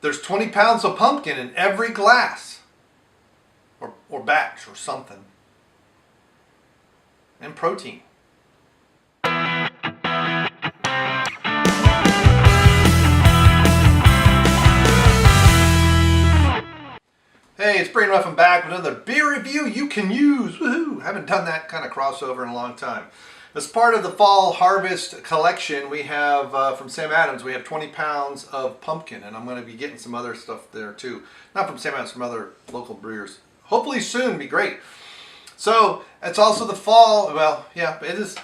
there's 20 pounds of pumpkin in every glass or batch or something. And protein. Hey, it's Brainmuffin back with another beer review you can use. Woohoo! Haven't done that kind of crossover in a long time. As part of the fall harvest collection, we have from Sam Adams, we have 20 pounds of pumpkin, and I'm going to be getting some other stuff there too. Not from Sam Adams, from other local brewers. Hopefully soon, be great. So it's also the fall. Well, yeah, it is.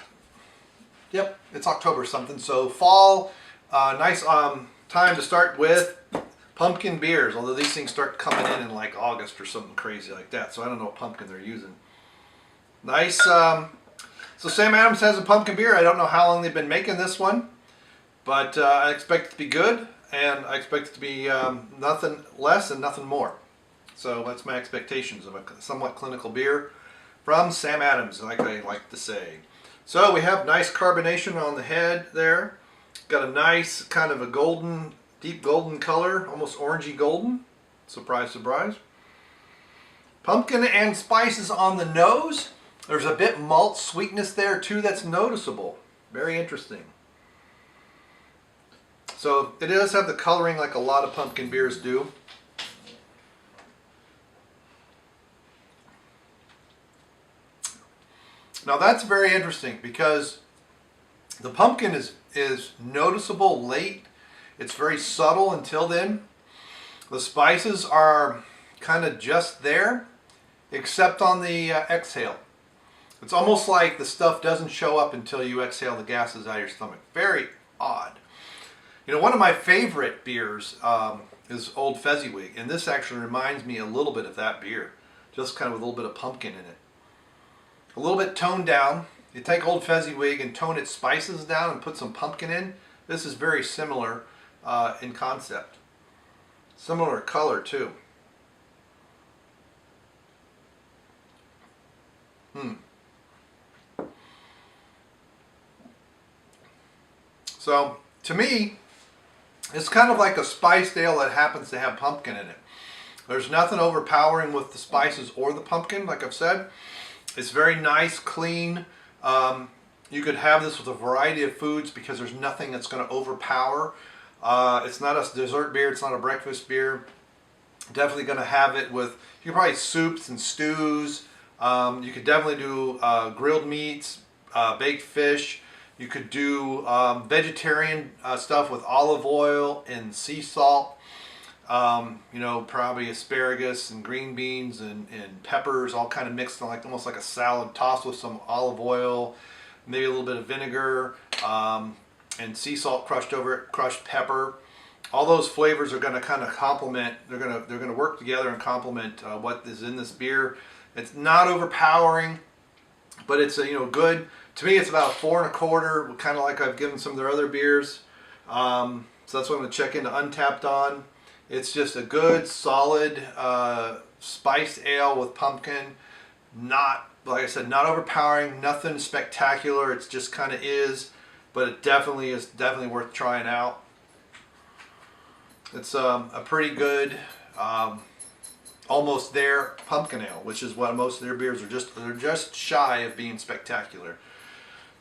Yep, it's October something. So fall, nice time to start with pumpkin beers. Although these things start coming in like August or something crazy like that. So I don't know what pumpkin they're using. Nice. So Sam Adams has a pumpkin beer. I don't know how long they've been making this one, but I expect it to be good, and I expect it to be nothing less and nothing more. So that's my expectations of a somewhat clinical beer from Sam Adams, like I like to say. So we have nice carbonation on the head there. Got a nice kind of a golden, deep golden color, almost orangey golden. Surprise, surprise. Pumpkin and spices on the nose. There's a bit malt sweetness there too that's noticeable. Very interesting. So it does have the coloring like a lot of pumpkin beers do. Now that's very interesting because the pumpkin is noticeable late. It's very subtle until then. The spices are kind of just there, except on the exhale. It's almost like the stuff doesn't show up until you exhale the gases out of your stomach. Very odd. You know, one of my favorite beers is Old Fezziwig, and this actually reminds me a little bit of that beer. Just kind of with a little bit of pumpkin in it. A little bit toned down. You take Old Fezziwig and tone its spices down and put some pumpkin in. This is very similar in concept. Similar color too. So, to me, it's kind of like a spiced ale that happens to have pumpkin in it. There's nothing overpowering with the spices or the pumpkin, like I've said. It's very nice, clean. You could have this with a variety of foods because there's nothing that's going to overpower. It's not a dessert beer. It's not a breakfast beer. Definitely going to have it with, you could probably soups and stews. You could definitely do grilled meats, baked fish. You could do vegetarian stuff with olive oil and sea salt. You know, probably asparagus and green beans and peppers, all kind of mixed in like almost like a salad, tossed with some olive oil, maybe a little bit of vinegar, and sea salt crushed over it, crushed pepper. All those flavors are going to kind of complement. They're going to work together and complement what is in this beer. It's not overpowering, but it's good. To me, it's about a 4 1/4, kind of like I've given some of their other beers. So that's what I'm going to check into Untapped on. It's just a good, solid, spiced ale with pumpkin. Not, like I said, not overpowering, nothing spectacular. It's just kind of is, but it definitely is worth trying out. It's a pretty good, almost there pumpkin ale, which is what most of their beers are. They're just shy of being spectacular.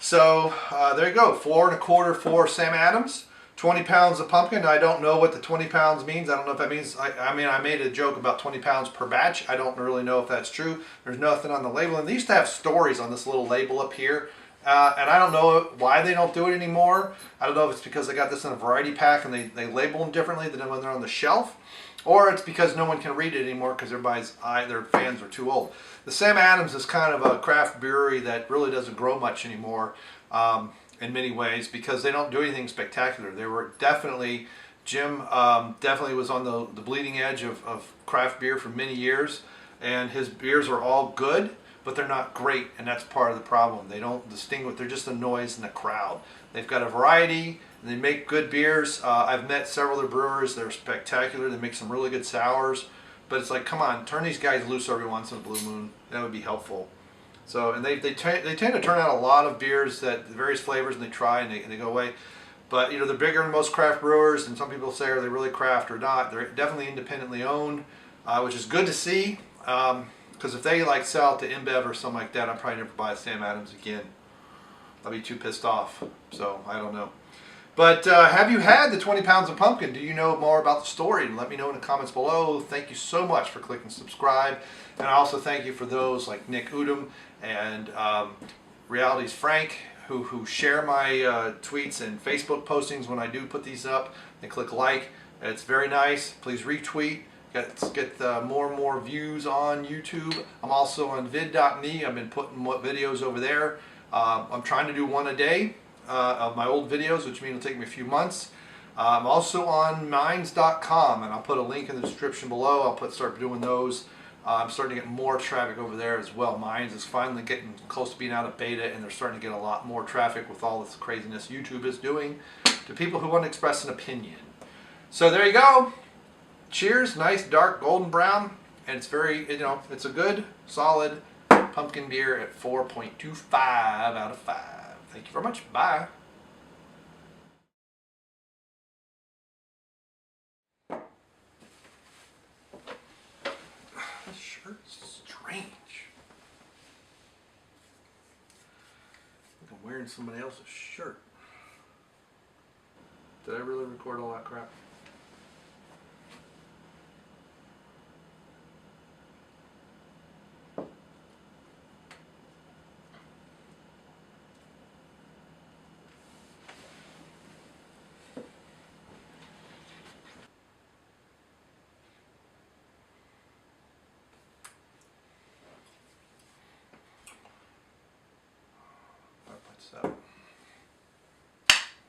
So there you go, 4 1/4 for Sam Adams. 20 pounds of pumpkin. I don't know what the 20 pounds means. I don't know if that means, I mean, I made a joke about 20 pounds per batch. I don't really know if that's true. There's nothing on the label. And they used to have stories on this little label up here. And I don't know why they don't do it anymore. I don't know if it's because they got this in a variety pack and they label them differently than when they're on the shelf. Or it's because no one can read it anymore because their fans are too old. The Sam Adams is kind of a craft brewery that really doesn't grow much anymore. In many ways, because they don't do anything spectacular. They were definitely, Jim definitely was on the bleeding edge of craft beer for many years, and his beers are all good, but they're not great, and that's part of the problem. They don't distinguish, they're just a noise in the crowd. They've got a variety, and they make good beers. I've met several of their brewers, they're spectacular, they make some really good sours, but it's like, come on, turn these guys loose every once in a blue moon. That would be helpful. So, and they tend to turn out a lot of beers that various flavors, and they try and they go away. But you know, they're bigger than most craft brewers, and some people say, are they really craft or not? They're definitely independently owned, which is good to see. Because if they like sell it to InBev or something like that, I'd probably never buy a Sam Adams again. I'd be too pissed off. So I don't know. But have you had the 20 pounds of pumpkin? Do you know more about the story? Let me know in the comments below. Thank you so much for clicking subscribe. And I also thank you for those like Nick Udom and Reality's Frank who share my tweets and Facebook postings when I do put these up. They click like. It's very nice. Please retweet. Let's get more and more views on YouTube. I'm also on vid.me. I've been putting videos over there. I'm trying to do one a day of my old videos, which means it'll take me a few months. I'm also on minds.com, and I'll put a link in the description below. I'll start doing those. I'm starting to get more traffic over there as well. Minds is finally getting close to being out of beta, and they're starting to get a lot more traffic with all this craziness YouTube is doing to people who want to express an opinion. So there you go. Cheers. Nice dark golden brown, and it's very, you know, it's a good solid pumpkin beer at 4.25 out of 5. Thank you very much. Bye. This shirt's strange. Like I'm wearing somebody else's shirt. Did I really record all that crap?